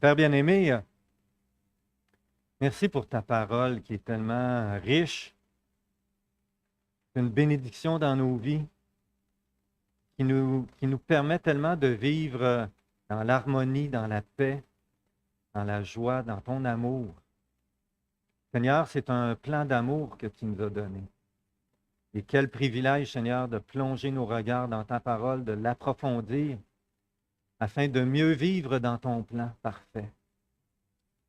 Père bien-aimé, merci pour ta parole qui est tellement riche, une bénédiction dans nos vies, qui nous permet tellement de vivre dans l'harmonie, dans la paix, dans la joie, dans ton amour. Seigneur, c'est un plan d'amour que tu nous as donné. Et quel privilège, Seigneur, de plonger nos regards dans ta parole, de l'approfondir, afin de mieux vivre dans ton plan parfait.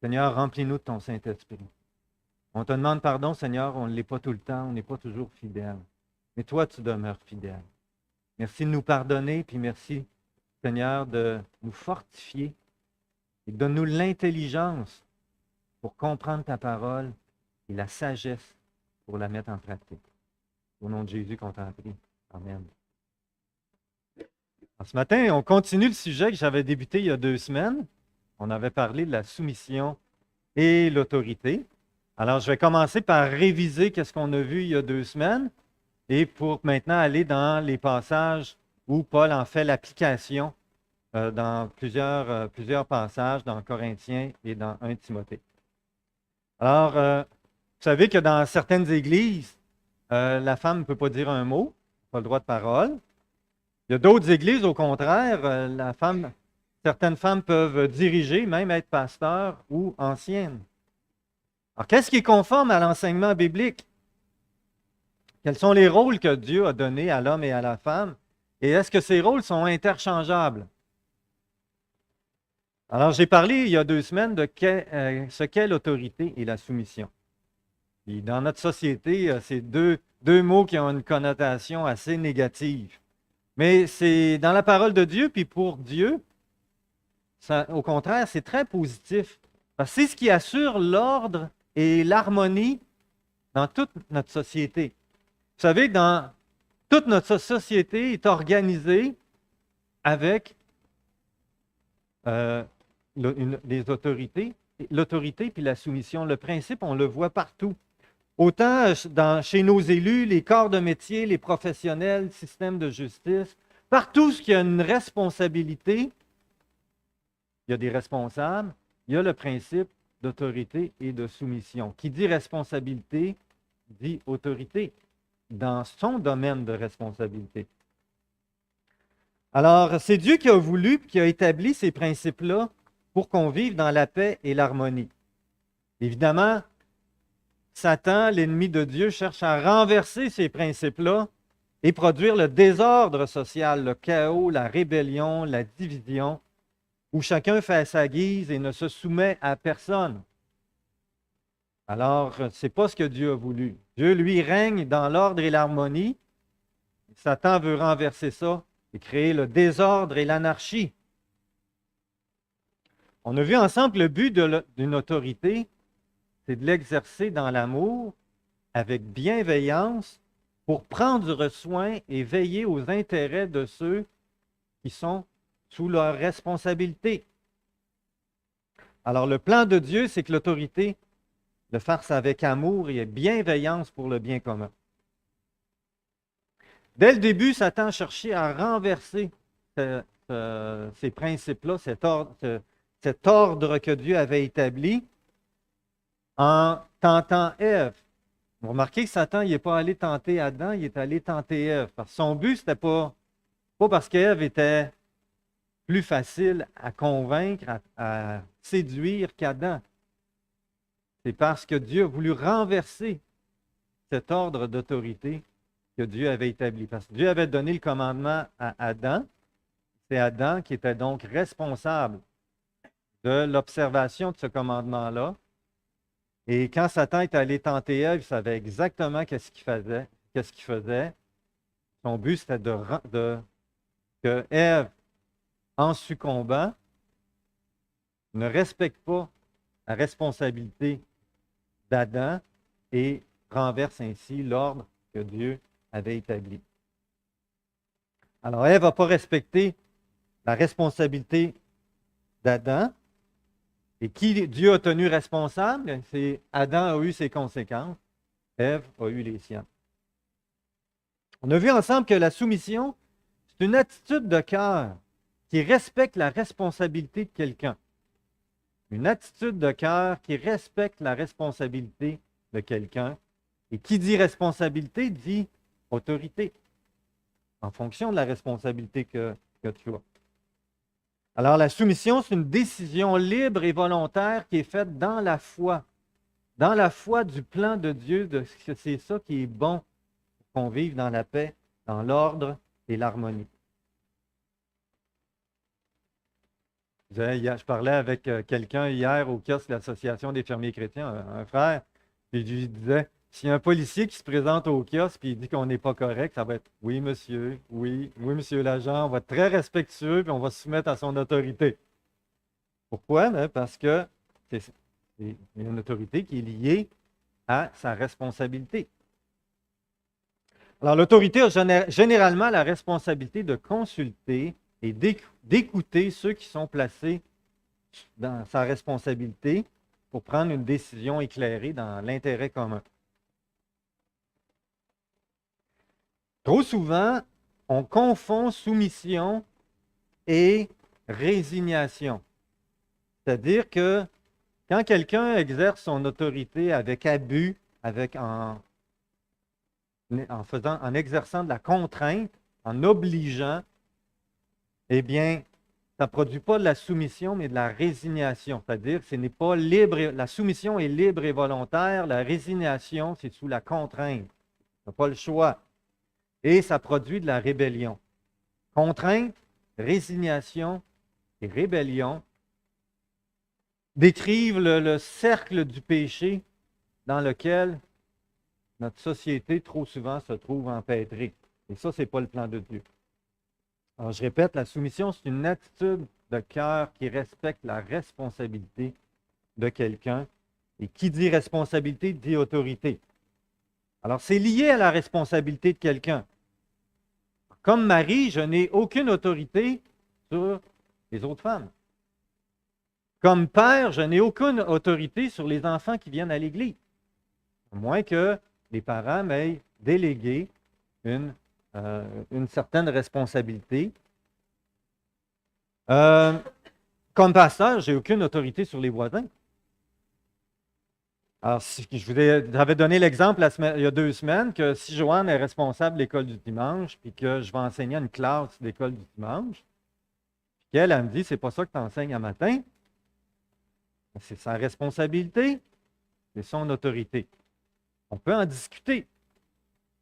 Seigneur, remplis-nous de ton Saint-Esprit. On te demande pardon, Seigneur, on ne l'est pas tout le temps, on n'est pas toujours fidèle. Mais toi, tu demeures fidèle. Merci de nous pardonner, puis merci, Seigneur, de nous fortifier et donne-nous l'intelligence pour comprendre ta parole et la sagesse pour la mettre en pratique. Au nom de Jésus qu'on t'en prie. Amen. Alors, ce matin, on continue le sujet que j'avais débuté il y a 2 semaines. On avait parlé de la soumission et l'autorité. Alors, je vais commencer par réviser ce qu'on a vu il y a 2 semaines et pour maintenant aller dans les passages où Paul en fait l'application dans plusieurs passages dans Corinthiens et dans 1 Timothée. Alors, vous savez que dans certaines églises, la femme ne peut pas dire un mot, pas le droit de parole. Il y a d'autres églises, au contraire, certaines femmes peuvent diriger, même être pasteurs ou anciennes. Alors, qu'est-ce qui est conforme à l'enseignement biblique? Quels sont les rôles que Dieu a donnés à l'homme et à la femme? Et est-ce que ces rôles sont interchangeables? Alors, j'ai parlé il y a 2 semaines de ce qu'est l'autorité et la soumission. Et dans notre société, c'est deux mots qui ont une connotation assez négative. Mais c'est dans la parole de Dieu, puis pour Dieu, au contraire, c'est très positif. Parce que c'est ce qui assure l'ordre et l'harmonie dans toute notre société. Vous savez, dans toute notre société est organisée avec les autorités, l'autorité puis la soumission. Le principe, on le voit partout. Autant chez nos élus, les corps de métier, les professionnels, le système de justice, partout ce qui a une responsabilité, il y a des responsables, il y a le principe d'autorité et de soumission. Qui dit responsabilité, dit autorité dans son domaine de responsabilité. Alors, c'est Dieu qui a voulu, qui a établi ces principes-là pour qu'on vive dans la paix et l'harmonie. Évidemment, Satan, l'ennemi de Dieu, cherche à renverser ces principes-là et produire le désordre social, le chaos, la rébellion, la division, où chacun fait à sa guise et ne se soumet à personne. Alors, ce n'est pas ce que Dieu a voulu. Dieu, lui, règne dans l'ordre et l'harmonie. Satan veut renverser ça et créer le désordre et l'anarchie. On a vu ensemble que le but d'une autorité, c'est de l'exercer dans l'amour, avec bienveillance, pour prendre soin et veiller aux intérêts de ceux qui sont sous leur responsabilité. Alors, le plan de Dieu, c'est que l'autorité le fasse avec amour et bienveillance pour le bien commun. Dès le début, Satan cherchait à renverser ces principes-là, cet ordre que Dieu avait établi en tentant Ève. Vous remarquez que Satan n'est pas allé tenter Adam, il est allé tenter Ève. Parce que son but, ce n'était pas parce qu'Ève était plus facile à convaincre, à séduire qu'Adam. C'est parce que Dieu a voulu renverser cet ordre d'autorité que Dieu avait établi. Parce que Dieu avait donné le commandement à Adam. C'est Adam qui était donc responsable de l'observation de ce commandement-là. Et quand Satan est allé tenter Ève, il savait exactement qu'est-ce qu'il faisait. Son but, c'était que Ève, en succombant, ne respecte pas la responsabilité d'Adam et renverse ainsi l'ordre que Dieu avait établi. Alors, Ève n'a pas respecté la responsabilité d'Adam. Et qui Dieu a tenu responsable? C'est Adam a eu ses conséquences, Ève a eu les siennes. On a vu ensemble que la soumission, c'est une attitude de cœur qui respecte la responsabilité de quelqu'un. une attitude de cœur qui respecte la responsabilité de quelqu'un. Et qui dit responsabilité dit autorité, en fonction de la responsabilité que tu as. Alors, la soumission, c'est une décision libre et volontaire qui est faite dans la foi du plan de Dieu, de que c'est ça qui est bon pour qu'on vive dans la paix, dans l'ordre et l'harmonie. Je parlais avec quelqu'un hier au kiosque de l'Association des fermiers chrétiens, un frère, puis je lui disais, s'il y a un policier qui se présente au kiosque et il dit qu'on n'est pas correct, ça va être oui, monsieur, oui, monsieur l'agent, on va être très respectueux puis on va se soumettre à son autorité. Pourquoi? Ben, parce que c'est une autorité qui est liée à sa responsabilité. Alors, l'autorité a généralement la responsabilité de consulter et d'écouter ceux qui sont placés dans sa responsabilité pour prendre une décision éclairée dans l'intérêt commun. Trop souvent, on confond soumission et résignation. C'est-à-dire que quand quelqu'un exerce son autorité avec abus, en exerçant de la contrainte, en obligeant, eh bien, ça ne produit pas de la soumission, mais de la résignation. C'est-à-dire que ce n'est pas libre, la soumission est libre et volontaire, la résignation, c'est sous la contrainte. Tu n'as pas le choix. Et ça produit de la rébellion. Contrainte, résignation et rébellion décrivent le cercle du péché dans lequel notre société trop souvent se trouve empêtrée. Et ça, ce n'est pas le plan de Dieu. Alors, je répète, la soumission, c'est une attitude de cœur qui respecte la responsabilité de quelqu'un. Et qui dit responsabilité dit autorité. Alors, c'est lié à la responsabilité de quelqu'un. Comme Marie, je n'ai aucune autorité sur les autres femmes. Comme père, je n'ai aucune autorité sur les enfants qui viennent à l'Église, à moins que les parents m'aient délégué une certaine responsabilité. Comme pasteur, je n'ai aucune autorité sur les voisins. Alors, j'avais donné l'exemple il y a 2 semaines que si Joanne est responsable de l'école du dimanche, puis que je vais enseigner à une classe d'école du dimanche, puis qu'elle me dit, c'est pas ça que tu enseignes à matin, c'est sa responsabilité, c'est son autorité. On peut en discuter,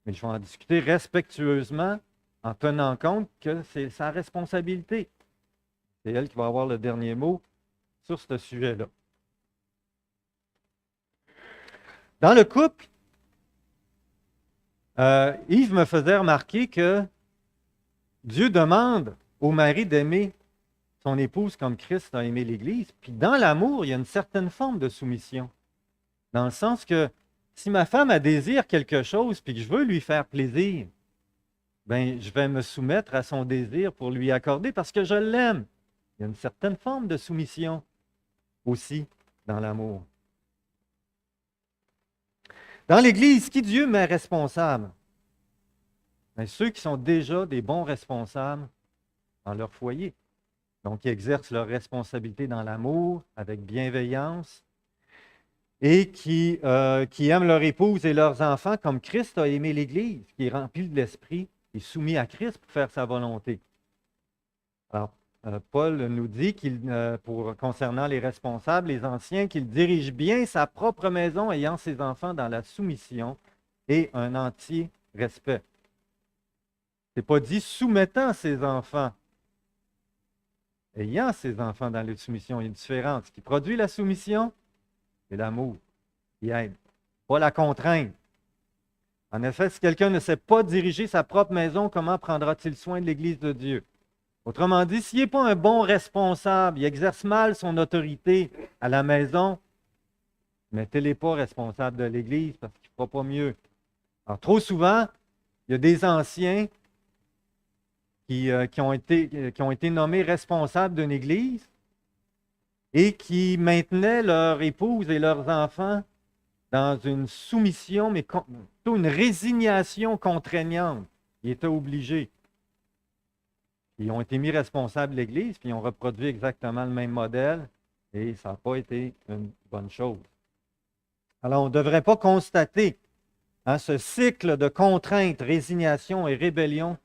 mais je vais en discuter respectueusement en tenant compte que c'est sa responsabilité. C'est elle qui va avoir le dernier mot sur ce sujet-là. Dans le couple, Yves me faisait remarquer que Dieu demande au mari d'aimer son épouse comme Christ a aimé l'Église. Puis dans l'amour, il y a une certaine forme de soumission. Dans le sens que si ma femme a désir quelque chose puis que je veux lui faire plaisir, ben je vais me soumettre à son désir pour lui accorder parce que je l'aime. Il y a une certaine forme de soumission aussi dans l'amour. Dans l'Église, qui Dieu met responsable? Ben, ceux qui sont déjà des bons responsables dans leur foyer. Donc, ils exercent leur responsabilité dans l'amour, avec bienveillance, et qui aiment leur épouse et leurs enfants comme Christ a aimé l'Église, qui est rempli de l'Esprit et soumis à Christ pour faire sa volonté. Alors, Paul nous dit concernant les responsables, les anciens, qu'il dirige bien sa propre maison, ayant ses enfants dans la soumission et un entier respect. Ce n'est pas dit soumettant ses enfants, ayant ses enfants dans la soumission. Il y a une différence. Ce qui produit la soumission, c'est l'amour qui aide, pas la contrainte. En effet, si quelqu'un ne sait pas diriger sa propre maison, comment prendra-t-il soin de l'Église de Dieu? Autrement dit, s'il n'est pas un bon responsable, il exerce mal son autorité à la maison, mettez-les pas responsable de l'Église parce qu'il ne fera pas mieux. Alors, trop souvent, il y a des anciens qui ont été nommés responsables d'une Église et qui maintenaient leur épouse et leurs enfants dans une soumission, mais plutôt une résignation contraignante. Ils étaient obligés. Ils ont été mis responsables de l'Église, puis ils ont reproduit exactement le même modèle. Et ça n'a pas été une bonne chose. Alors, on ne devrait pas constater ce cycle de contraintes, résignation et rébellion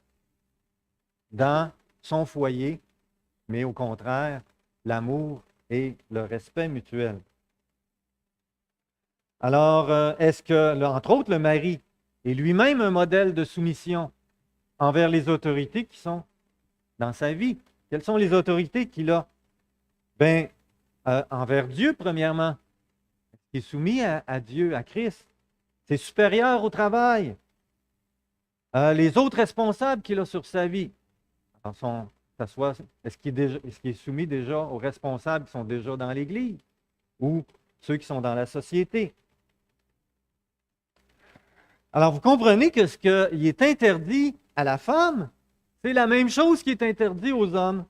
dans son foyer, mais au contraire, l'amour et le respect mutuel. Alors, est-ce que, entre autres, le mari est lui-même un modèle de soumission envers les autorités qui sont dans sa vie? Quelles sont les autorités qu'il a? Bien, envers Dieu, premièrement. Il est soumis à Dieu, à Christ. C'est supérieur au travail. Les autres responsables qu'il a sur sa vie. Est-ce qu'il est soumis déjà aux responsables qui sont déjà dans l'Église ou ceux qui sont dans la société? Alors, vous comprenez que ce qui est interdit à la femme, c'est la même chose qui est interdit aux hommes.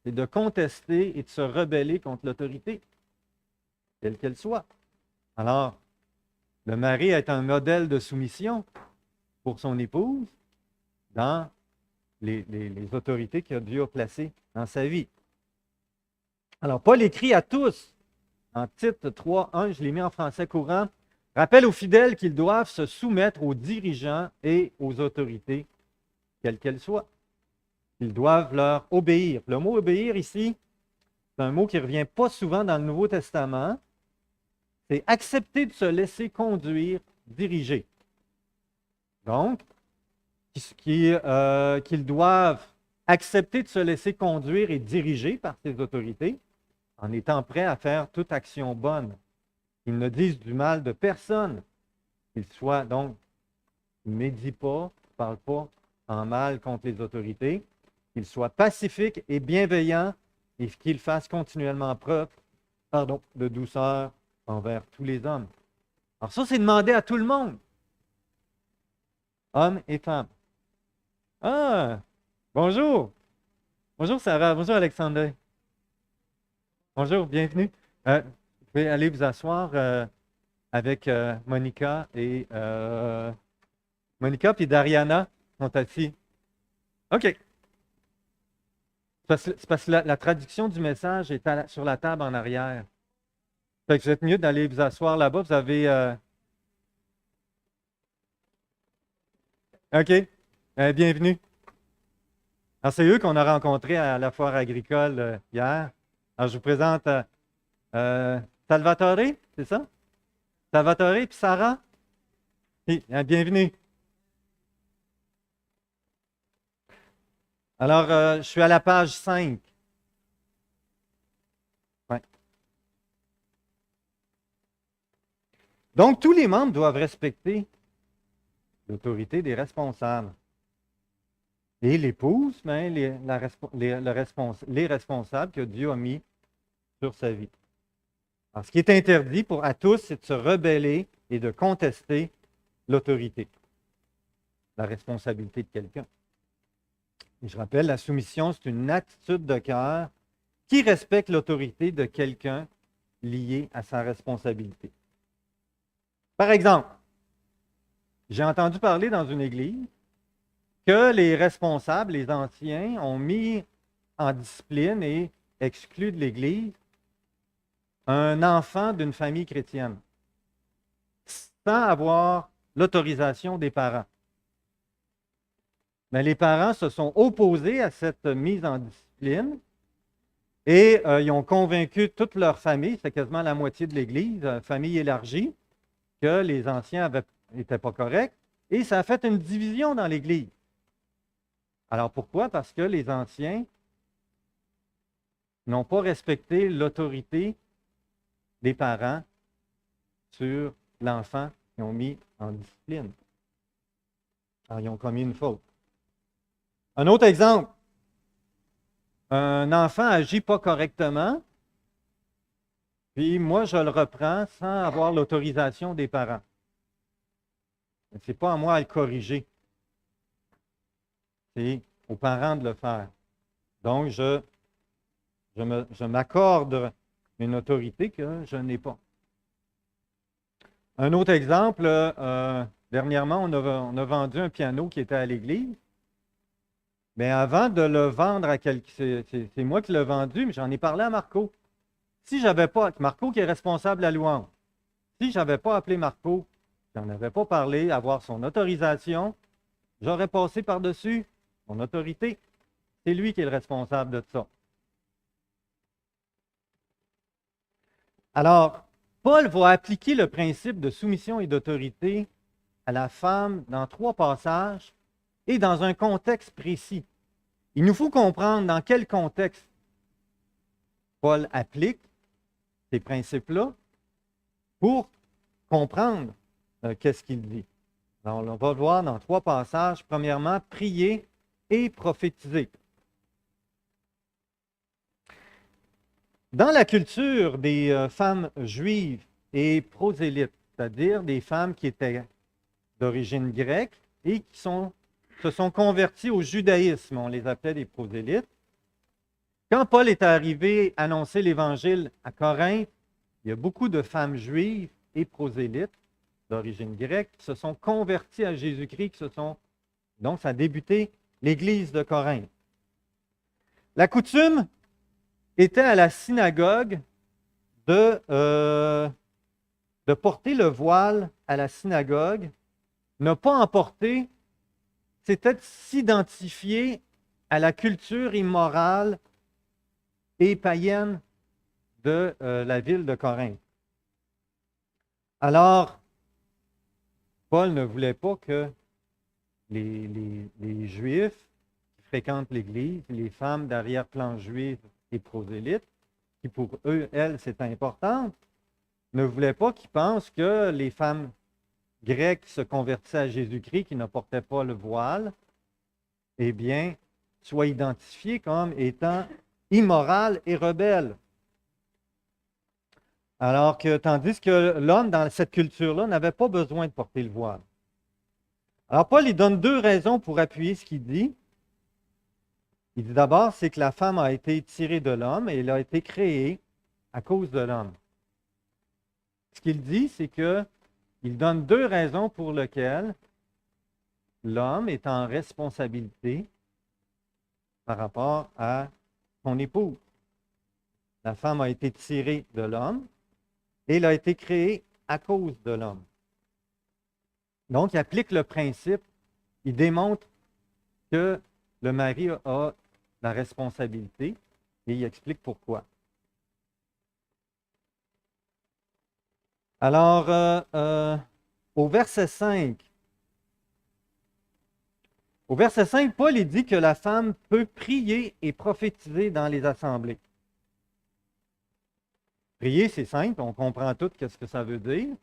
C'est de contester et de se rebeller contre l'autorité, quelle qu'elle soit. Alors, le mari est un modèle de soumission pour son épouse dans les autorités que Dieu a placées dans sa vie. Alors, Paul écrit à tous, en Tite 3:1, je l'ai mis en français courant, rappelle aux fidèles qu'ils doivent se soumettre aux dirigeants et aux autorités, quelles qu'elles soient. Ils doivent leur obéir. Le mot obéir ici, c'est un mot qui ne revient pas souvent dans le Nouveau Testament. C'est accepter de se laisser conduire, diriger. Donc, qu'ils doivent accepter de se laisser conduire et diriger par ces autorités en étant prêts à faire toute action bonne. Qu'ils ne disent du mal de personne. Qu'ils soient donc, ne médient pas, ne parlent pas en mal contre les autorités. Qu'ils soient pacifiques et bienveillants et qu'ils fassent continuellement preuve de douceur envers tous les hommes. Alors ça, c'est demandé à tout le monde. Hommes et femmes. Ah, bonjour. Bonjour Sarah, bonjour Alexandre. Bonjour, bienvenue. Vous pouvez aller vous asseoir avec Monica et Monica puis Dariana sont assis. OK. C'est parce que la traduction du message est sur la table en arrière. Fait que vous êtes mieux d'aller vous asseoir là-bas. Vous avez... OK. Bienvenue. Alors, c'est eux qu'on a rencontrés à la foire agricole hier. Alors, je vous présente Salvatore, c'est ça? Salvatore et Sarah. Oui, bienvenue. Alors, je suis à la page 5. Ouais. Donc, tous les membres doivent respecter l'autorité des responsables. Et l'épouse, ben, les responsables que Dieu a mis sur sa vie. Alors, ce qui est interdit à tous, c'est de se rebeller et de contester l'autorité, la responsabilité de quelqu'un. Et je rappelle, la soumission, c'est une attitude de cœur qui respecte l'autorité de quelqu'un lié à sa responsabilité. Par exemple, j'ai entendu parler dans une église que les responsables, les anciens, ont mis en discipline et exclu de l'église un enfant d'une famille chrétienne, sans avoir l'autorisation des parents. Mais les parents se sont opposés à cette mise en discipline et ils ont convaincu toute leur famille, c'est quasiment la moitié de l'Église, famille élargie, que les anciens n'étaient pas corrects et ça a fait une division dans l'Église. Alors pourquoi? Parce que les anciens n'ont pas respecté l'autorité des parents sur l'enfant qu'ils ont mis en discipline. Alors, ils ont commis une faute. Un autre exemple. Un enfant agit pas correctement, puis moi, je le reprends sans avoir l'autorisation des parents. Ce n'est pas à moi à le corriger. C'est aux parents de le faire. Donc, je m'accorde une autorité que je n'ai pas. Un autre exemple, dernièrement, on a vendu un piano qui était à l'église. Mais avant de le vendre à quelqu'un, c'est moi qui l'ai vendu, mais j'en ai parlé à Marco. Si je n'avais pas, Marco qui est responsable de la louange, si je n'avais pas appelé Marco, je n'en avais pas parlé, avoir son autorisation, j'aurais passé par-dessus son autorité. C'est lui qui est le responsable de ça. Alors, Paul va appliquer le principe de soumission et d'autorité à la femme dans 3 passages et dans un contexte précis. Il nous faut comprendre dans quel contexte Paul applique ces principes-là pour comprendre qu'est-ce qu'il dit. Alors, on va voir dans 3 passages. Premièrement, prier et prophétiser. Dans la culture des femmes juives et prosélytes, c'est-à-dire des femmes qui étaient d'origine grecque et qui se sont converties au judaïsme, on les appelait des prosélytes. Quand Paul est arrivé annoncer l'Évangile à Corinthe, il y a beaucoup de femmes juives et prosélytes d'origine grecque qui se sont converties à Jésus-Christ, donc ça a débuté l'Église de Corinthe. La coutume était à la synagogue de porter le voile à la synagogue. Ne pas en porter, c'était s'identifier à la culture immorale et païenne de la ville de Corinthe. Alors, Paul ne voulait pas que les Juifs qui fréquentent l'Église, les femmes d'arrière-plan juifs et prosélytes, qui pour eux, elles, c'est important, ne voulaient pas qu'ils pensent que les femmes grecques qui se convertissaient à Jésus-Christ, qui ne portaient pas le voile, eh bien, soient identifiées comme étant immorales et rebelles. Alors que, tandis que l'homme, dans cette culture-là, n'avait pas besoin de porter le voile. Alors, Paul, il donne 2 raisons pour appuyer ce qu'il dit. Il dit d'abord, c'est que la femme a été tirée de l'homme et elle a été créée à cause de l'homme. Ce qu'il dit, c'est qu'il donne 2 raisons pour lesquelles l'homme est en responsabilité par rapport à son épouse. La femme a été tirée de l'homme et elle a été créée à cause de l'homme. Donc, il applique le principe, il démontre que le mari a la responsabilité et il explique pourquoi. Alors, au verset 5, Paul il dit que la femme peut prier et prophétiser dans les assemblées. Prier, c'est simple, on comprend tout ce que ça veut dire.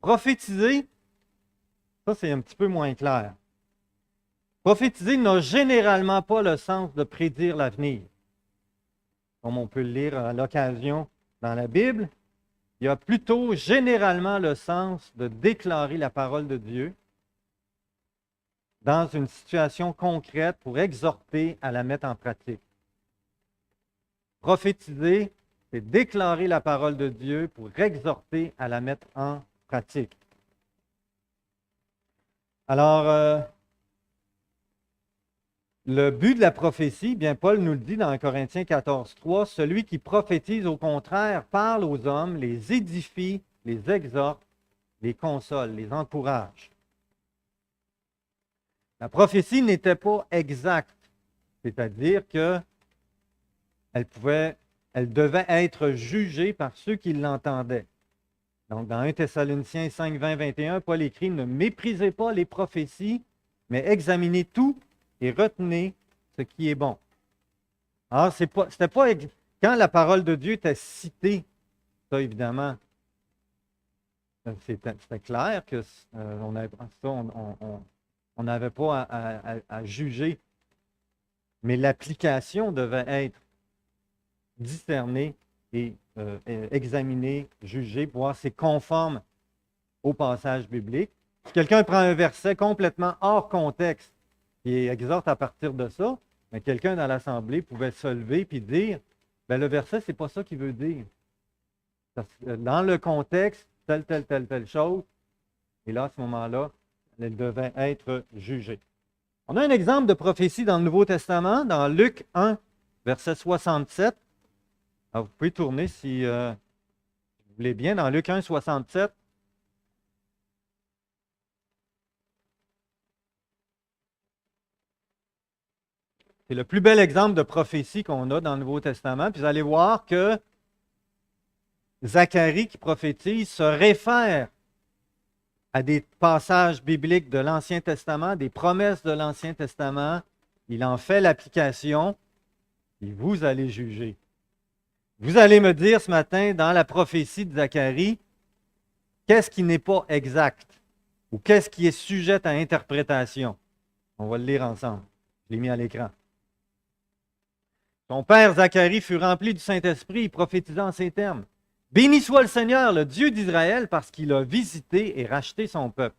Prophétiser, ça c'est un petit peu moins clair. Prophétiser n'a généralement pas le sens de prédire l'avenir. Comme on peut le lire à l'occasion dans la Bible, il y a plutôt généralement le sens de déclarer la parole de Dieu dans une situation concrète pour exhorter à la mettre en pratique. Prophétiser, c'est déclarer la parole de Dieu pour exhorter à la mettre en pratique. Alors, le but de la prophétie, bien Paul nous le dit dans Corinthiens 14:3, celui qui prophétise au contraire parle aux hommes, les édifie, les exhorte, les console, les encourage. La prophétie n'était pas exacte, c'est-à-dire qu'elle devait être jugée par ceux qui l'entendaient. Donc, dans 1 Thessaloniciens 5, 20, 21, Paul écrit « Ne méprisez pas les prophéties, mais examinez tout et retenez ce qui est bon. » Alors, c'était pas quand la parole de Dieu était citée, ça évidemment, c'était clair que on n'avait pas à juger, mais l'application devait être discernée et examinée, jugée, pour voir si c'est conforme au passage biblique. Si quelqu'un prend un verset complètement hors contexte et exhorte à partir de ça, mais quelqu'un dans l'assemblée pouvait se lever et dire le verset, ce n'est pas ça qu'il veut dire. Dans le contexte, telle chose, et là, à ce moment-là, elle devait être jugée. On a un exemple de prophétie dans le Nouveau Testament, dans Luc 1, verset 67. Alors, vous pouvez tourner si vous voulez bien dans Luc 1, 67. C'est le plus bel exemple de prophétie qu'on a dans le Nouveau Testament. Puis vous allez voir que Zacharie qui prophétise se réfère à des passages bibliques de l'Ancien Testament, des promesses de l'Ancien Testament. Il en fait l'application et vous allez juger. Vous allez me dire ce matin, dans la prophétie de Zacharie, qu'est-ce qui n'est pas exact ou qu'est-ce qui est sujet à interprétation. On va le lire ensemble. Je l'ai mis à l'écran. Son père Zacharie fut rempli du Saint-Esprit et prophétisa en ces termes. Béni soit le Seigneur, le Dieu d'Israël, parce qu'il a visité et racheté son peuple.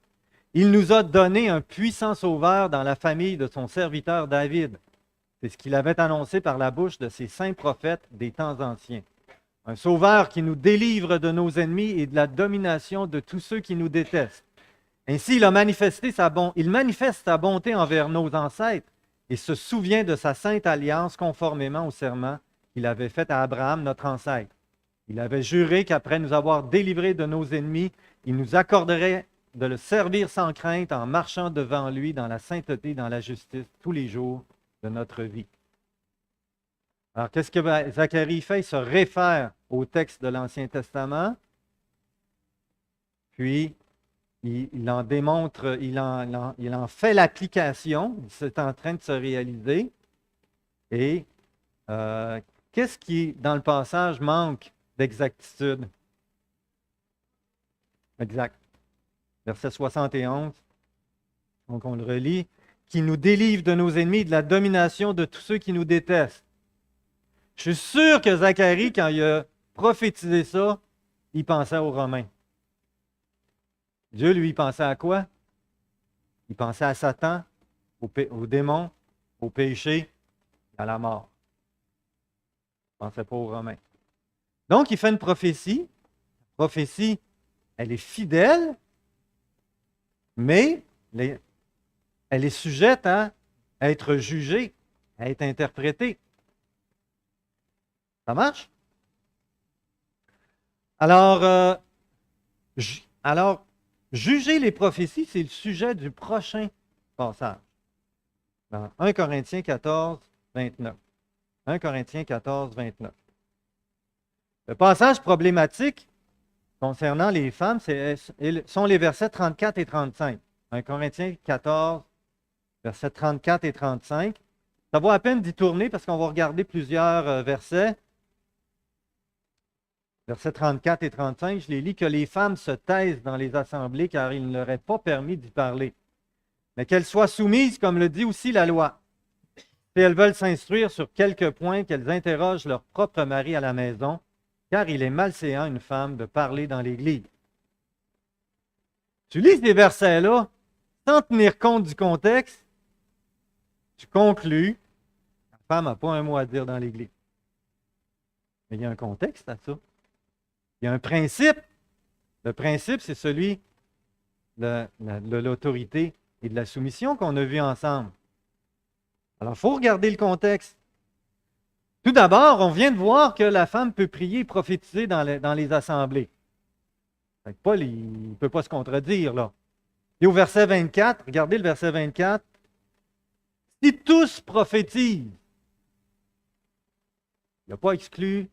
Il nous a donné un puissant sauveur dans la famille de son serviteur David. C'est ce qu'il avait annoncé par la bouche de ses saints prophètes des temps anciens. Un sauveur qui nous délivre de nos ennemis et de la domination de tous ceux qui nous détestent. Ainsi, il manifeste sa bonté envers nos ancêtres et se souvient de sa sainte alliance conformément au serment qu'il avait fait à Abraham, notre ancêtre. Il avait juré qu'après nous avoir délivrés de nos ennemis, il nous accorderait de le servir sans crainte en marchant devant lui dans la sainteté, dans la justice, tous les jours de notre vie. Alors, qu'est-ce que Zacharie fait? Il se réfère au texte de l'Ancien Testament, puis il en démontre, il en fait l'application, c'est en train de se réaliser. Et qu'est-ce qui, dans le passage, manque d'exactitude? Exact. Verset 71. Donc, on le relit. Qui nous délivre de nos ennemis, de la domination de tous ceux qui nous détestent. Je suis sûr que Zacharie, quand il a prophétisé ça, il pensait aux Romains. Dieu, lui, pensait à quoi? Il pensait à Satan, aux démons, au péché, à la mort. Il ne pensait pas aux Romains. Donc, il fait une prophétie. La prophétie, elle est fidèle, mais elle est sujette à être jugée, à être interprétée. Ça marche? Alors, juger les prophéties, c'est le sujet du prochain passage. Dans 1 Corinthiens 14, 29. 1 Corinthiens 14, 29. Le passage problématique concernant les femmes sont les versets 34 et 35. 1 Corinthiens 14, versets 34 et 35. Ça vaut à peine d'y tourner parce qu'on va regarder plusieurs versets. Versets 34 et 35, je les lis, que les femmes se taisent dans les assemblées car il ne leur est pas permis d'y parler, mais qu'elles soient soumises, comme le dit aussi la loi. Si elles veulent s'instruire sur quelques points, qu'elles interrogent leur propre mari à la maison, car il est malséant une femme de parler dans l'Église. Tu lis ces versets-là, sans tenir compte du contexte, tu conclus, la femme n'a pas un mot à dire dans l'Église. Mais il y a un contexte à ça. Il y a un principe. Le principe, c'est celui de l'autorité et de la soumission qu'on a vu ensemble. Alors, il faut regarder le contexte. Tout d'abord, on vient de voir que la femme peut prier et prophétiser dans les assemblées. Paul, il ne peut pas se contredire, là. Et au verset 24, regardez le verset 24. Si tous prophétisent, il n'a pas exclu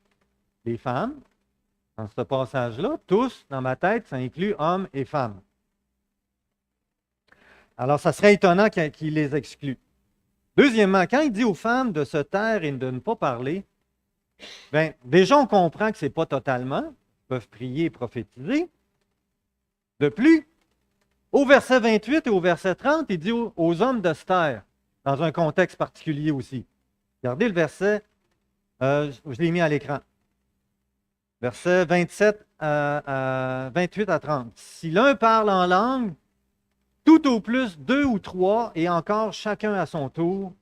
les femmes. Dans ce passage-là, tous, dans ma tête, ça inclut hommes et femmes. Alors, ça serait étonnant qu'il les exclue. Deuxièmement, quand il dit aux femmes de se taire et de ne pas parler, bien, déjà, on comprend que ce n'est pas totalement. Ils peuvent prier et prophétiser. De plus, au verset 28 et au verset 30, il dit aux hommes de se taire, dans un contexte particulier aussi. Regardez le verset, je l'ai mis à l'écran. Versets 28 à 30. Si l'un parle en langue, tout au plus 2 ou 3, et encore chacun à son tour,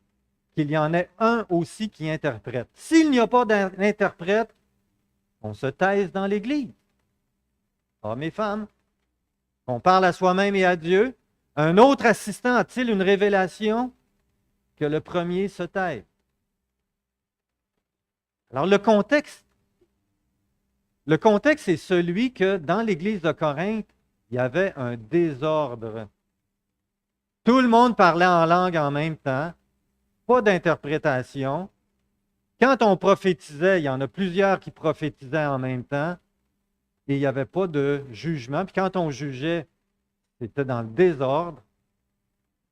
qu'il y en ait un aussi qui interprète. S'il n'y a pas d'interprète, on se taise dans l'Église. Hommes et femmes, on parle à soi-même et à Dieu. Un autre assistant a-t-il une révélation? Que le premier se taise. Alors le contexte Le contexte est celui que dans l'Église de Corinthe, il y avait un désordre. Tout le monde parlait en langue en même temps, pas d'interprétation. Quand on prophétisait, il y en a plusieurs qui prophétisaient en même temps et il n'y avait pas de jugement. Puis quand on jugeait, c'était dans le désordre.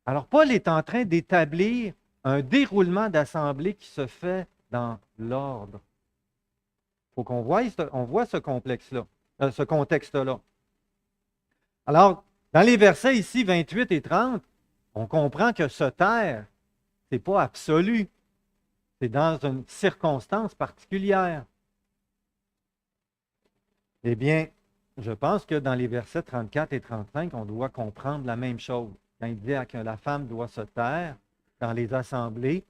Alors Paul est en train d'établir un déroulement d'assemblée qui se fait dans l'ordre. Il faut qu'on voit, on voit ce complexe-là, ce contexte-là. Alors, dans les versets ici, 28 et 30, on comprend que se taire, ce n'est pas absolu. C'est dans une circonstance particulière. Eh bien, je pense que dans les versets 34 et 35, on doit comprendre la même chose. Quand il dit que la femme doit se taire dans les assemblées,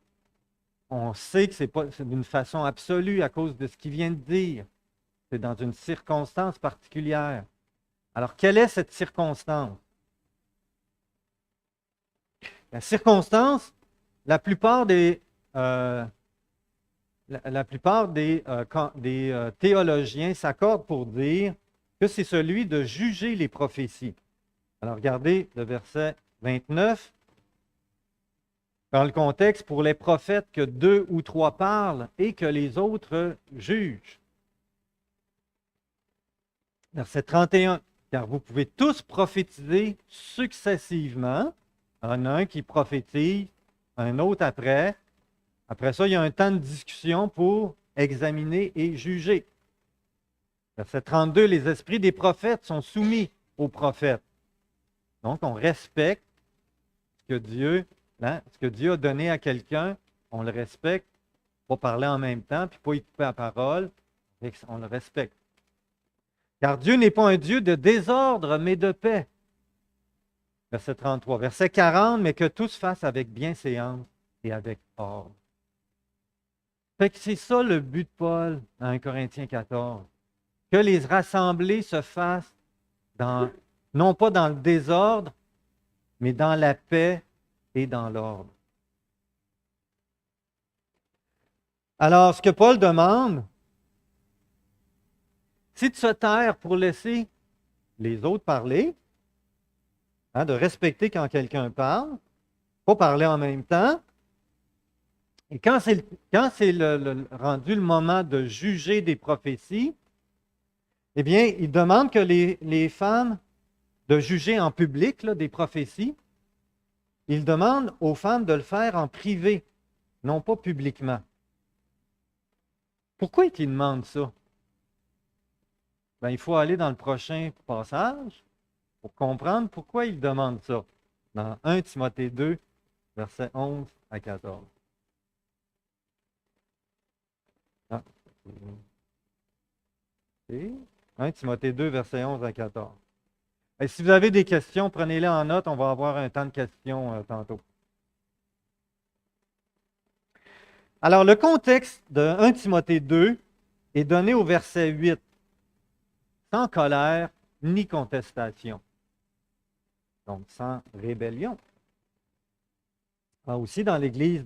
on sait que ce n'est pas d'une façon absolue à cause de ce qu'il vient de dire. C'est dans une circonstance particulière. Alors, quelle est cette circonstance? La circonstance, la plupart des théologiens s'accordent pour dire que c'est celui de juger les prophéties. Alors regardez le verset 29. Dans le contexte, pour les prophètes, que 2 ou 3 parlent et que les autres jugent. Verset 31. Car vous pouvez tous prophétiser successivement. Il y en a un qui prophétise, un autre après. Après ça, il y a un temps de discussion pour examiner et juger. Verset 32, les esprits des prophètes sont soumis aux prophètes. Donc, on respecte ce que Dieu a donné à quelqu'un, on le respecte, pas parler en même temps, puis pas y couper la parole, on le respecte. Car Dieu n'est pas un Dieu de désordre, mais de paix. Verset 33. Verset 40, mais que tout se fasse avec bienséance et avec ordre. Fait que c'est ça le but de Paul dans 1 Corinthiens 14. Que les rassemblées se fassent non pas dans le désordre, mais dans la paix et dans l'ordre. Alors, ce que Paul demande, c'est de se taire pour laisser les autres parler, de respecter quand quelqu'un parle, pas parler en même temps. Et quand c'est rendu le moment de juger des prophéties, eh bien, il demande que les femmes de juger en public des prophéties. Il demande aux femmes de le faire en privé, non pas publiquement. Pourquoi est-il demande ça? Ben, il faut aller dans le prochain passage pour comprendre pourquoi il demande ça. Dans 1 Timothée 2, versets 11 à 14. Ah. Okay. 1 Timothée 2, versets 11 à 14. Et si vous avez des questions, prenez-les en note. On va avoir un temps de questions tantôt. Alors, le contexte de 1 Timothée 2 est donné au verset 8. Sans colère ni contestation. Donc, sans rébellion. Aussi, dans l'Église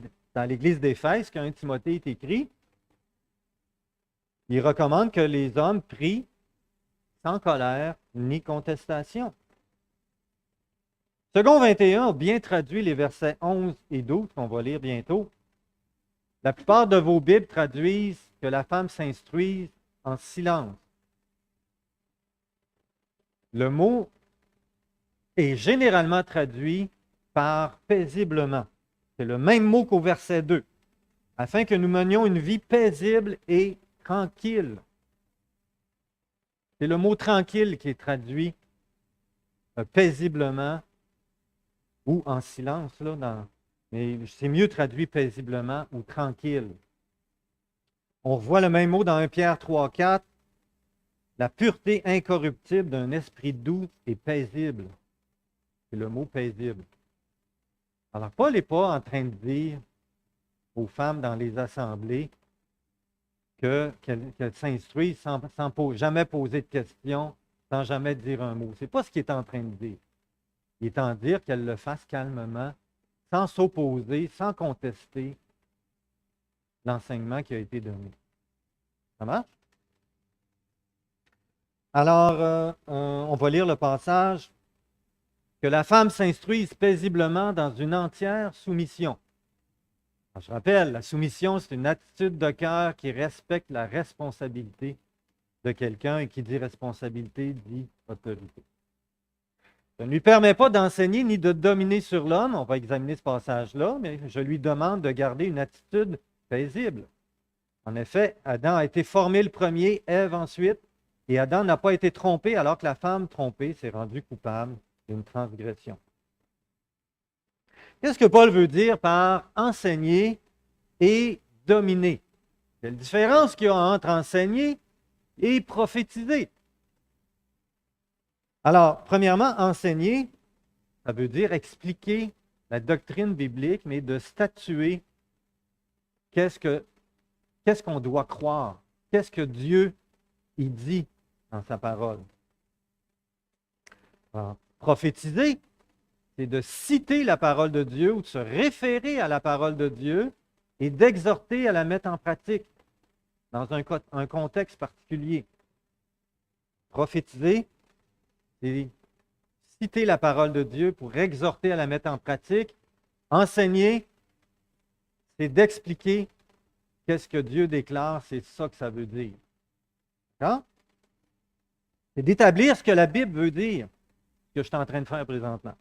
d'Éphèse, quand 1 Timothée est écrit, il recommande que les hommes prient sans colère ni contestation. Second 21 a bien traduit les versets 11 et 12 qu'on va lire bientôt. La plupart de vos Bibles traduisent que la femme s'instruise en silence. Le mot est généralement traduit par paisiblement. C'est le même mot qu'au verset 2. Afin que nous menions une vie paisible et tranquille. C'est le mot tranquille qui est traduit paisiblement ou en silence, mais c'est mieux traduit paisiblement ou tranquille. On voit le même mot dans 1 Pierre 3, 4. La pureté incorruptible d'un esprit doux et paisible. C'est le mot paisible. Alors, Paul n'est pas en train de dire aux femmes dans les assemblées qu'elles s'instruisent sans jamais poser de questions, sans jamais dire un mot. Ce n'est pas ce qu'il est en train de dire. Il est en train de dire qu'elles le fassent calmement, sans s'opposer, sans contester l'enseignement qui a été donné. Ça marche? Alors, on va lire le passage. Que la femme s'instruise paisiblement dans une entière soumission. Alors, je rappelle, la soumission, c'est une attitude de cœur qui respecte la responsabilité de quelqu'un et qui dit responsabilité dit autorité. Ça ne lui permet pas d'enseigner ni de dominer sur l'homme, on va examiner ce passage-là, mais je lui demande de garder une attitude paisible. En effet, Adam a été formé le premier, Ève ensuite, et Adam n'a pas été trompé alors que la femme trompée s'est rendue coupable d'une transgression. Qu'est-ce que Paul veut dire par enseigner et dominer? Quelle différence qu'il y a entre enseigner et prophétiser? Alors, premièrement, enseigner, ça veut dire expliquer la doctrine biblique, mais de statuer qu'est-ce qu'on doit croire, qu'est-ce que Dieu il dit dans sa parole. Alors, prophétiser, c'est de citer la parole de Dieu ou de se référer à la parole de Dieu et d'exhorter à la mettre en pratique dans un contexte particulier. Prophétiser, c'est citer la parole de Dieu pour exhorter à la mettre en pratique. Enseigner, c'est d'expliquer qu'est-ce que Dieu déclare, c'est ça que ça veut dire. D'accord? C'est d'établir ce que la Bible veut dire, ce que je suis en train de faire présentement.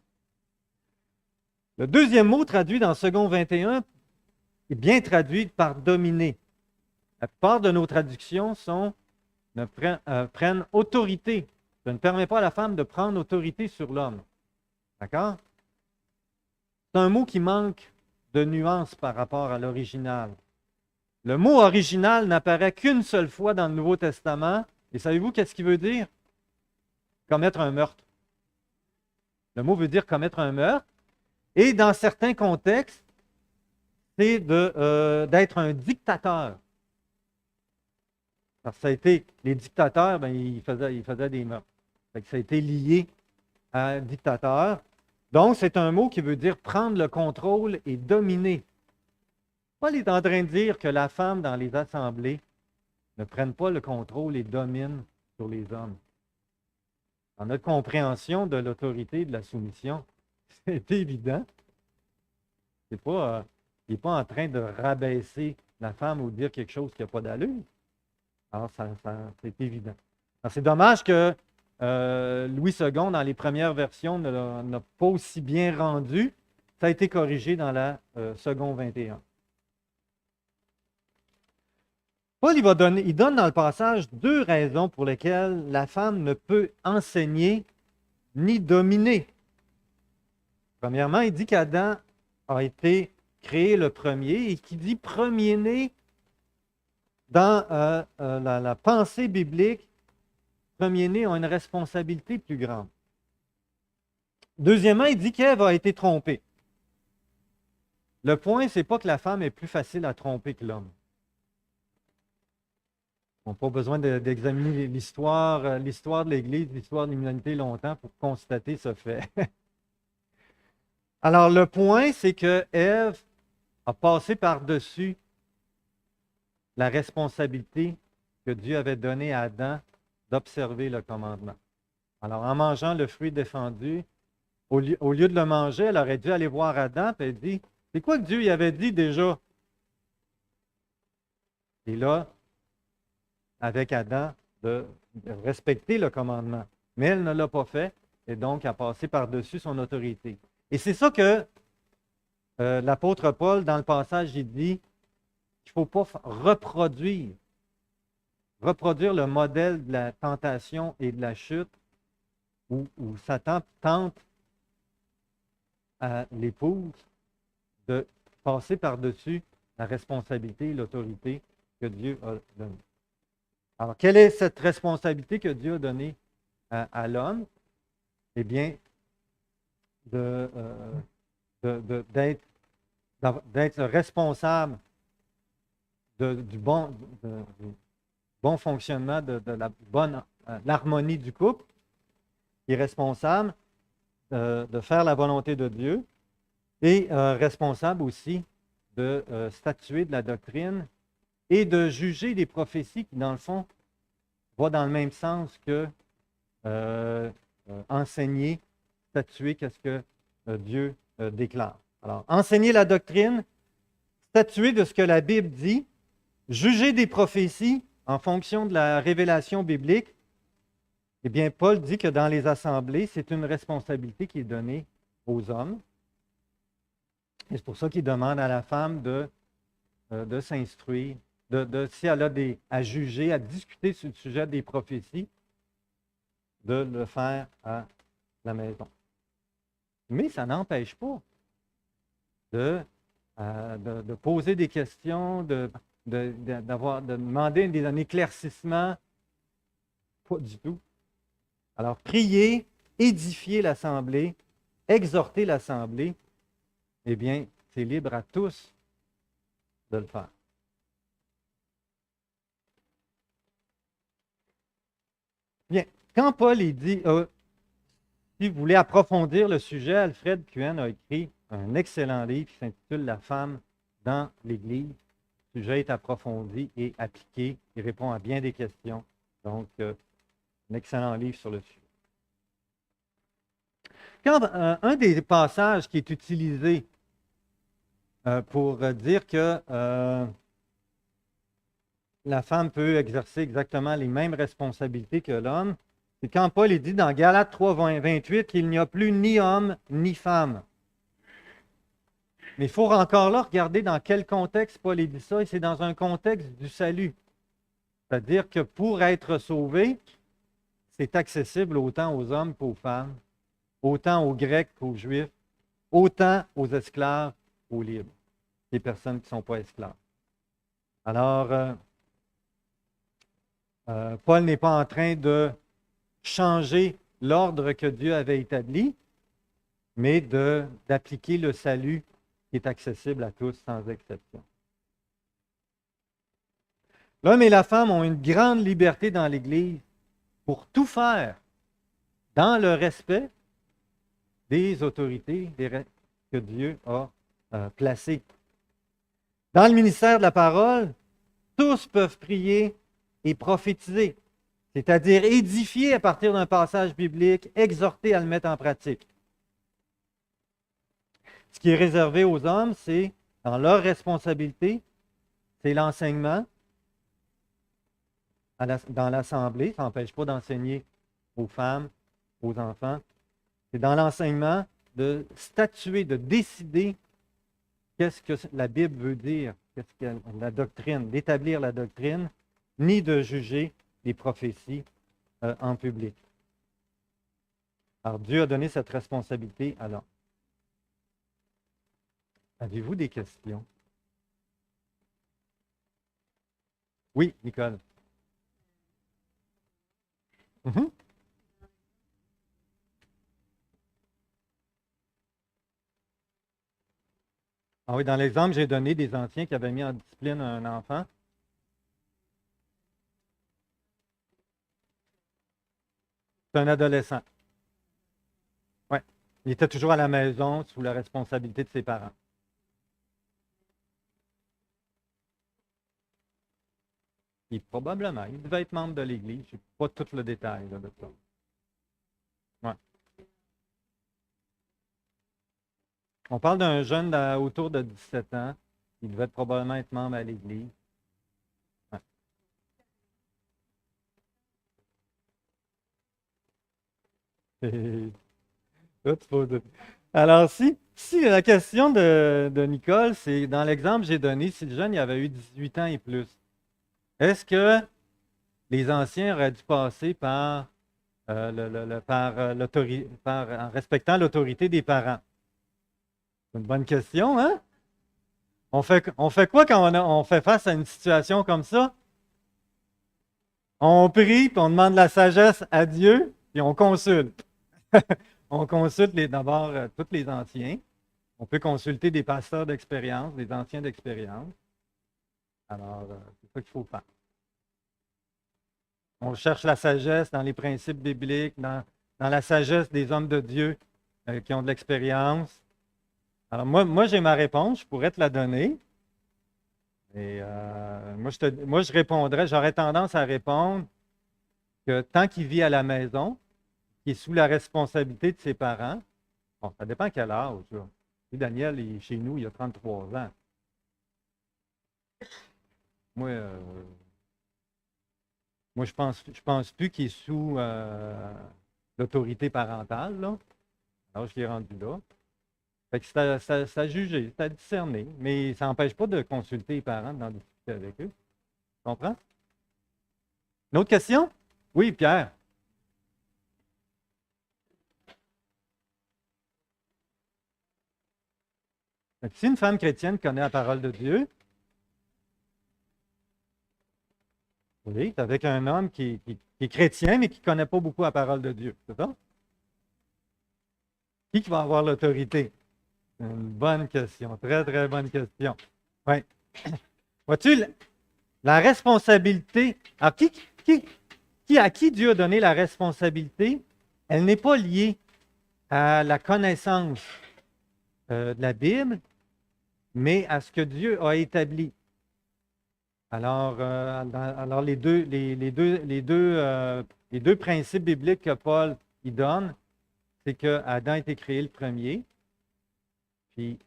Le deuxième mot traduit dans Second 21 est bien traduit par dominer. La plupart de nos traductions prennent autorité. Ça ne permet pas à la femme de prendre autorité sur l'homme. D'accord? C'est un mot qui manque de nuance par rapport à l'original. Le mot original n'apparaît qu'une seule fois dans le Nouveau Testament. Et savez-vous qu'est-ce qu'il veut dire? Commettre un meurtre. Le mot veut dire commettre un meurtre. Et dans certains contextes, c'est d'être un dictateur. Parce que ça a été, les dictateurs, ils faisaient des meurtres. Ça a été lié à un dictateur. Donc, c'est un mot qui veut dire prendre le contrôle et dominer. Paul est en train de dire que la femme dans les assemblées ne prenne pas le contrôle et domine sur les hommes. Dans notre compréhension de l'autorité et de la soumission, c'est évident. Il n'est pas en train de rabaisser la femme ou de dire quelque chose qui n'a pas d'allure. Alors, c'est évident. C'est dommage que Louis II, dans les premières versions, n'a pas aussi bien rendu. Ça a été corrigé dans la Second 21. Paul, il donne dans le passage deux raisons pour lesquelles la femme ne peut enseigner ni dominer. Premièrement, il dit qu'Adam a été créé le premier et qui dit premier-né dans la pensée biblique, premier-né a une responsabilité plus grande. Deuxièmement, il dit qu'Ève a été trompée. Le point, ce n'est pas que la femme est plus facile à tromper que l'homme. On n'a pas besoin d'examiner l'histoire de l'Église, l'histoire de l'humanité longtemps pour constater ce fait. Alors, le point, c'est que Ève a passé par-dessus la responsabilité que Dieu avait donnée à Adam d'observer le commandement. Alors, en mangeant le fruit défendu, au lieu de le manger, elle aurait dû aller voir Adam et elle dit, c'est quoi que Dieu y avait dit déjà? Et là, avec Adam, de respecter le commandement. Mais elle ne l'a pas fait et donc a passé par-dessus son autorité. Et c'est ça que l'apôtre Paul, dans le passage, il dit qu'il ne faut pas reproduire le modèle de la tentation et de la chute où Satan tente à l'épouse de passer par-dessus la responsabilité et l'autorité que Dieu a donnée. Alors, quelle est cette responsabilité que Dieu a donnée à l'homme? Eh bien, d'être responsable du bon fonctionnement, de l'harmonie du couple. Il est responsable de faire la volonté de Dieu et responsable aussi de statuer de la doctrine et de juger des prophéties qui, dans le fond, vont dans le même sens que enseigner, statuer qu'est-ce que Dieu déclare. Alors, enseigner la doctrine, statuer de ce que la Bible dit, juger des prophéties en fonction de la révélation biblique. Eh bien, Paul dit que dans les assemblées, c'est une responsabilité qui est donnée aux hommes. Et c'est pour ça qu'il demande à la femme de s'instruire, si elle a à juger, à discuter sur le sujet des prophéties, de le faire à la maison. Mais ça n'empêche pas de poser des questions, de demander un éclaircissement. Pas du tout. Alors, prier, édifier l'Assemblée, exhorter l'Assemblée, eh bien, c'est libre à tous de le faire. Bien, quand Paul dit, si vous voulez approfondir le sujet, Alfred Cuen a écrit un excellent livre qui s'intitule La femme dans l'Église. Le sujet est approfondi et appliqué. Il répond à bien des questions. Donc, un excellent livre sur le sujet. Quand un des passages qui est utilisé pour dire que la femme peut exercer exactement les mêmes responsabilités que l'homme, c'est quand Paul dit dans Galates 3, 28 qu'il n'y a plus ni homme ni femme. Mais il faut encore là regarder dans quel contexte Paul dit ça, et c'est dans un contexte du salut. C'est-à-dire que pour être sauvé, c'est accessible autant aux hommes qu'aux femmes, autant aux Grecs qu'aux Juifs, autant aux esclaves qu'aux libres, les personnes qui ne sont pas esclaves. Alors, Paul n'est pas en train de changer l'ordre que Dieu avait établi, mais d'appliquer le salut qui est accessible à tous sans exception. L'homme et la femme ont une grande liberté dans l'Église pour tout faire dans le respect des autorités que Dieu a placées. Dans le ministère de la parole, tous peuvent prier et prophétiser, c'est-à-dire édifier à partir d'un passage biblique, exhorter à le mettre en pratique. Ce qui est réservé aux hommes, c'est, dans leur responsabilité, c'est l'enseignement dans l'assemblée. Ça n'empêche pas d'enseigner aux femmes, aux enfants. C'est dans l'enseignement de statuer, de décider qu'est-ce que la Bible veut dire, qu'est-ce que la doctrine, d'établir la doctrine, ni de juger les prophéties en public. Alors, Dieu a donné cette responsabilité à l'homme. Avez-vous des questions? Oui, Nicole. Mm-hmm. Ah oui, dans l'exemple, j'ai donné des anciens qui avaient mis en discipline un enfant. C'est un adolescent. Oui. Il était toujours à la maison sous la responsabilité de ses parents. Et probablement, il devait être membre de l'Église. Je n'ai pas tout le détail de ça. Ouais. On parle d'un jeune autour de 17 ans. Il devait probablement être membre à l'Église. Ouais. Alors, si la question de Nicole, c'est dans l'exemple que j'ai donné, si le jeune il avait eu 18 ans et plus, est-ce que les anciens auraient dû passer par, en respectant l'autorité des parents? C'est une bonne question, hein? On fait quoi quand on fait face à une situation comme ça? On prie, puis on demande la sagesse à Dieu, puis on consulte. On consulte d'abord tous les anciens. On peut consulter des pasteurs d'expérience, des anciens d'expérience. Alors, c'est ça qu'il faut faire. On cherche la sagesse dans les principes bibliques, dans la sagesse des hommes de Dieu qui ont de l'expérience. Alors, moi j'ai ma réponse, je pourrais te la donner. Et moi, je répondrais, j'aurais tendance à répondre que tant qu'il vit à la maison, qui est sous la responsabilité de ses parents. Bon, ça dépend quel âge, là. Daniel, chez nous, il a 33 ans. Moi, je pense plus qu'il est sous l'autorité parentale, là. Alors, je l'ai rendu là. Fait que c'est à juger, c'est à discerner. Mais ça n'empêche pas de consulter les parents, d'en discuter avec eux. Tu comprends? Une autre question? Oui, Pierre. Fait que si une femme chrétienne connaît la parole de Dieu, oui, c'est avec un homme qui est chrétien, mais qui ne connaît pas beaucoup la parole de Dieu. C'est ça? Qui va avoir l'autorité? Une bonne question. Très, très bonne question. Oui. Vois-tu, la responsabilité. Alors, à qui Dieu a donné la responsabilité? Elle n'est pas liée à la connaissance de la Bible, mais à ce que Dieu a établi. Alors les deux principes bibliques que Paul y donne, c'est que Adam a été créé le premier, puis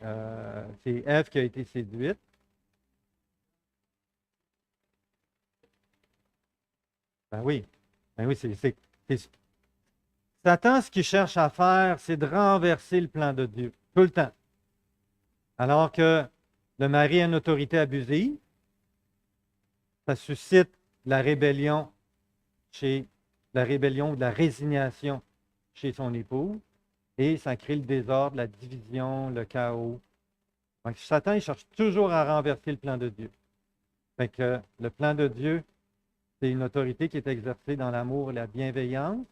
c'est Ève qui a été séduite. Ben oui, Satan, ce qu'il cherche à faire, c'est de renverser le plan de Dieu, tout le temps. Alors que le mari a une autorité abusive, ça suscite la rébellion ou la résignation chez son épouse, et ça crée le désordre, la division, le chaos. Donc, Satan, il cherche toujours à renverser le plan de Dieu. Fait que le plan de Dieu, c'est une autorité qui est exercée dans l'amour et la bienveillance,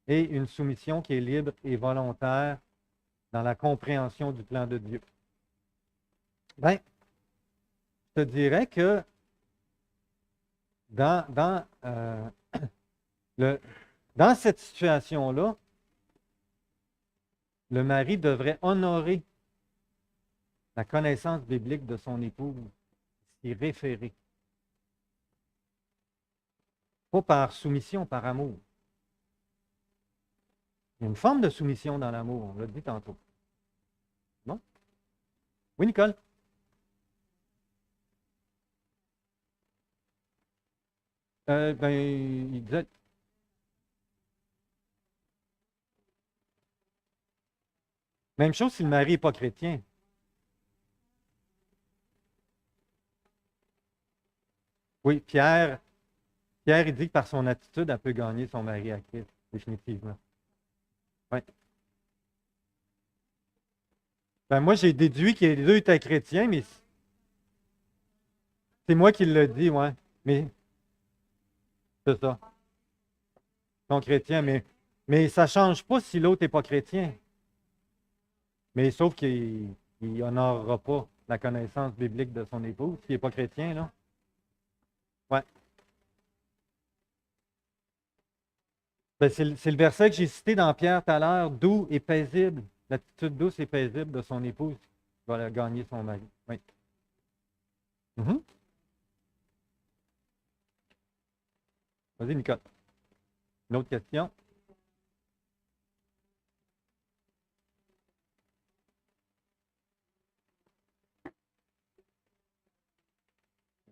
et une soumission qui est libre et volontaire dans la compréhension du plan de Dieu. Bien, je te dirais que dans cette situation-là, le mari devrait honorer la connaissance biblique de son épouse, s'y référer. Pas par soumission, par amour. Il y a une forme de soumission dans l'amour, on l'a dit tantôt. Bon? Oui, Nicole? Il disait. Même chose si le mari n'est pas chrétien. Oui, Pierre, il dit que par son attitude, elle peut gagner son mari à Christ, définitivement. Oui. Ben, moi, j'ai déduit que les deux étaient chrétiens, mais c'est moi qui le dis, ouais. Mais c'est ça. Ils sont chrétiens, mais ça ne change pas si l'autre n'est pas chrétien. Mais sauf qu'il n'honorera pas la connaissance biblique de son épouse, s'il n'est pas chrétien, là. Ouais. Ben, c'est le verset que j'ai cité dans Pierre tout à l'heure, doux et paisible. L'attitude douce et paisible de son épouse va gagner son mari. Oui. Mhm. Vas-y, Nicole. Une autre question?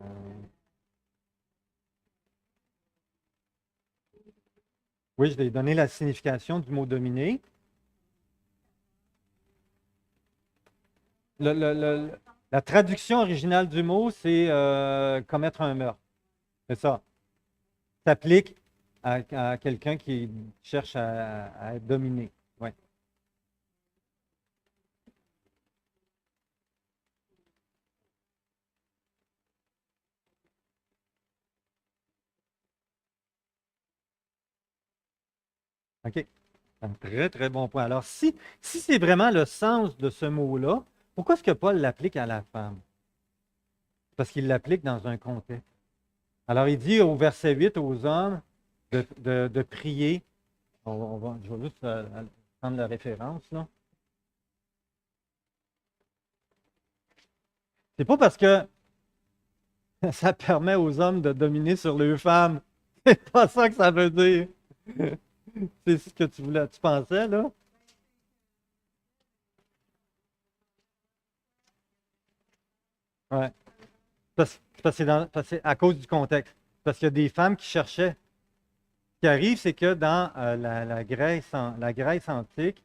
Euh, oui, je vais donner la signification du mot dominer. La traduction originale du mot, c'est commettre un meurtre. C'est ça. Ça s'applique à quelqu'un qui cherche à être dominé. Ouais. OK. Un très, très bon point. Alors, si c'est vraiment le sens de ce mot-là, pourquoi est-ce que Paul l'applique à la femme? Parce qu'il l'applique dans un contexte. Alors, il dit au verset 8 aux hommes de prier. Je vais juste prendre la référence, là. C'est pas parce que ça permet aux hommes de dominer sur les femmes. C'est pas ça que ça veut dire. C'est ce que tu pensais, là? Ouais. Parce que c'est à cause du contexte. Parce qu'il y a des femmes qui cherchaient. Ce qui arrive, c'est que dans la Grèce antique,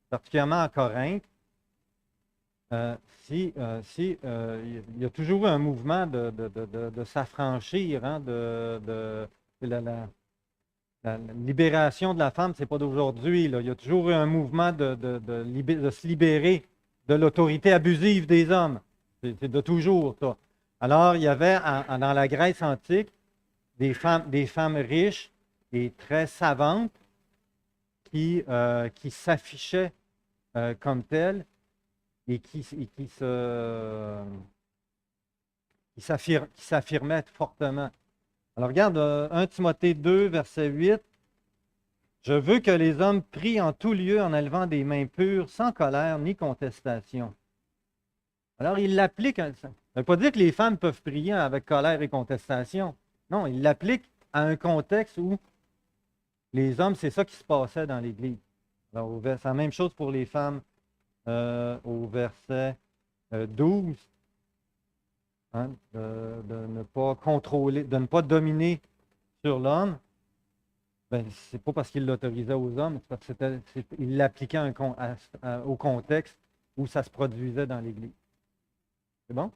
particulièrement à Corinthe, il y a toujours eu un mouvement de s'affranchir, hein, la libération de la femme, c'est pas d'aujourd'hui, là. Il y a toujours eu un mouvement de se libérer de l'autorité abusive des hommes. C'est de toujours, ça. Alors, il y avait dans la Grèce antique des femmes riches et très savantes qui s'affichaient comme telles et qui s'affirmaient fortement. Alors, regarde 1 Timothée 2, verset 8. Je veux que les hommes prient en tout lieu en élevant des mains pures, sans colère ni contestation. Alors, il l'applique. Ça ne veut pas dire que les femmes peuvent prier avec colère et contestation. Non, il l'applique à un contexte où les hommes, c'est ça qui se passait dans l'Église. Alors, c'est la même chose pour les femmes au verset 12, hein, de ne pas contrôler, de ne pas dominer sur l'homme. Ben, c'est pas parce qu'il l'autorisait aux hommes, c'est parce qu'il l'appliquait au contexte où ça se produisait dans l'Église. C'est bon?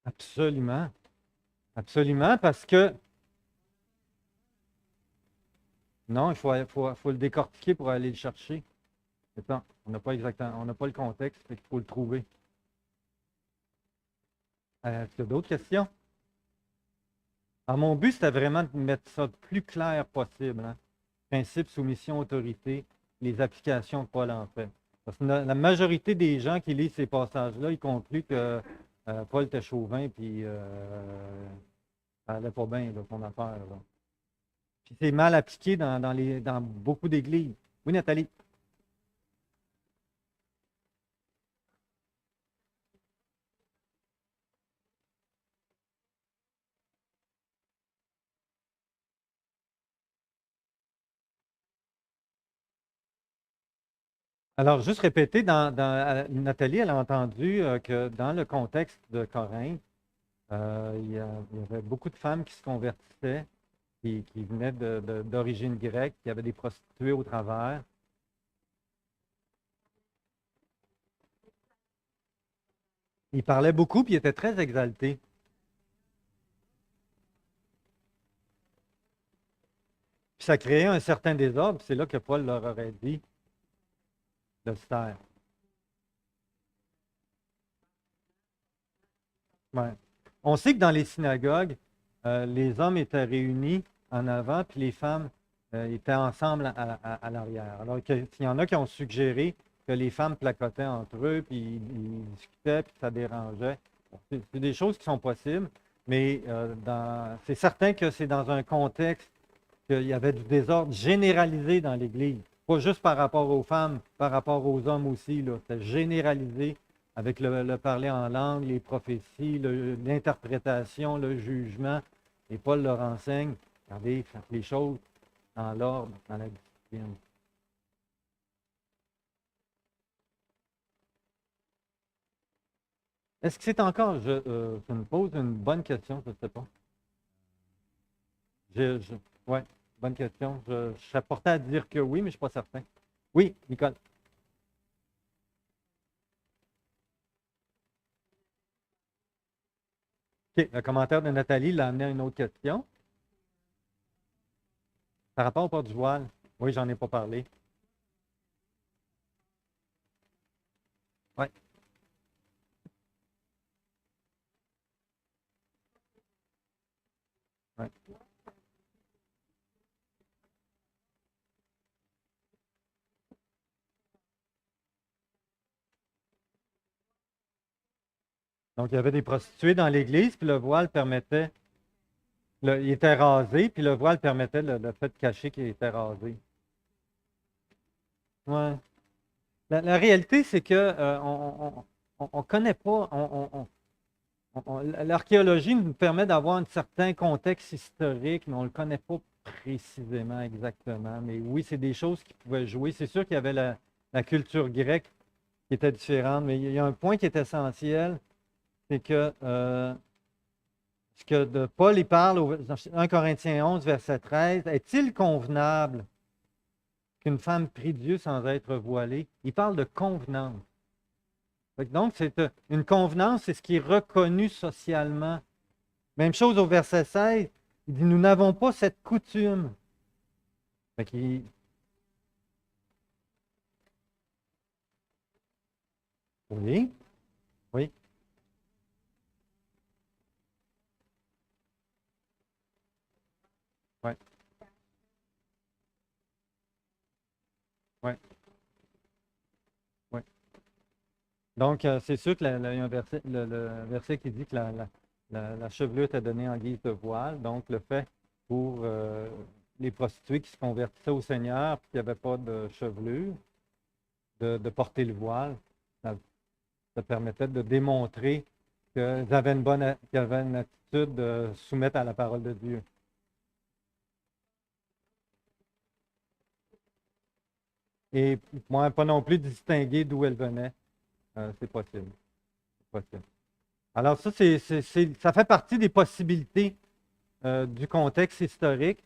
Absolument. Absolument, parce que non, il faut le décortiquer pour aller le chercher. Attends, on n'a pas exactement, on n'a pas le contexte, il faut le trouver. Est-ce qu'il y a d'autres questions? Alors, mon but, c'était vraiment de mettre ça le plus clair possible, hein. Principe, soumission, autorité, les applications que Paul en fait. Parce que la majorité des gens qui lisent ces passages-là, ils concluent que Paul était chauvin, puis ça n'allait pas bien, là, son affaire, là. Puis c'est mal appliqué dans beaucoup d'églises. Oui, Nathalie? Alors, juste répéter, Nathalie, elle a entendu que dans le contexte de Corinthe, il y avait beaucoup de femmes qui se convertissaient, qui venaient d'origine grecque, qui avaient des prostituées au travers. Il parlait beaucoup, puis il était très exalté. Puis ça créait un certain désordre, puis c'est là que Paul leur aurait dit de se taire. Ouais. On sait que dans les synagogues, les hommes étaient réunis en avant, puis les femmes étaient ensemble à l'arrière. Alors qu'il y en a qui ont suggéré que les femmes placotaient entre eux, puis ils discutaient, puis ça dérangeait. Bon, c'est des choses qui sont possibles, mais c'est certain que c'est dans un contexte qu'il y avait du désordre généralisé dans l'Église. Pas juste par rapport aux femmes, par rapport aux hommes aussi, là. C'était généralisé avec le parler en langue, les prophéties, l'interprétation, le jugement. Et Paul leur enseigne, regardez, faites les choses dans l'ordre, dans la discipline. Est-ce que c'est encore, je me pose une bonne question, je ne sais pas. Ouais, bonne question. Je serais porté à dire que oui, mais je ne suis pas certain. Oui, Nicole. OK, le commentaire de Nathalie l'a amené à une autre question. Par rapport au port du voile, oui, j'en ai pas parlé. Ouais. Ouais. Donc, il y avait des prostituées dans l'église, puis le voile permettait, il était rasé, puis le voile permettait le fait de cacher qu'il était rasé. Ouais. La réalité, c'est que on connaît pas, l'archéologie nous permet d'avoir un certain contexte historique, mais on ne le connaît pas précisément exactement. Mais oui, c'est des choses qui pouvaient jouer. C'est sûr qu'il y avait la culture grecque qui était différente, mais il y a un point qui est essentiel, c'est que ce que Paul y parle dans 1 Corinthiens 11, verset 13, est-il convenable qu'une femme prie Dieu sans être voilée? Il parle de convenance. Donc, c'est une convenance, c'est ce qui est reconnu socialement. Même chose au verset 16, il dit, nous n'avons pas cette coutume. Fait qu'il- Oui, oui, oui, oui, oui. Donc, c'est sûr que il y a un verset, le verset qui dit que la chevelure était donnée en guise de voile. Donc, le fait pour les prostituées qui se convertissaient au Seigneur et qui n'avaient pas de chevelure, de porter le voile, ça, ça permettait de démontrer qu'ils avaient qu'ils avaient une attitude de soumettre à la parole de Dieu. Et moi, pas non plus distinguer d'où elle venait. C'est possible. C'est possible. Alors, ça, ça fait partie des possibilités du contexte historique.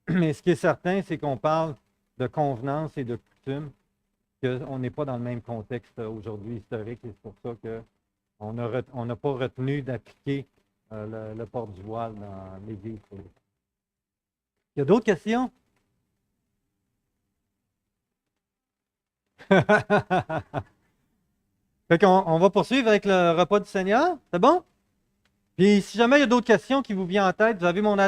Mais ce qui est certain, c'est qu'on parle de convenance et de coutume, qu'on n'est pas dans le même contexte aujourd'hui historique. Et c'est pour ça qu'on n'a pas retenu d'appliquer le port du voile dans l'Église. Il y a d'autres questions? Fait qu'on on va poursuivre avec le repas du Seigneur. C'est bon? Puis si jamais il y a d'autres questions qui vous viennent en tête, vous avez mon adresse.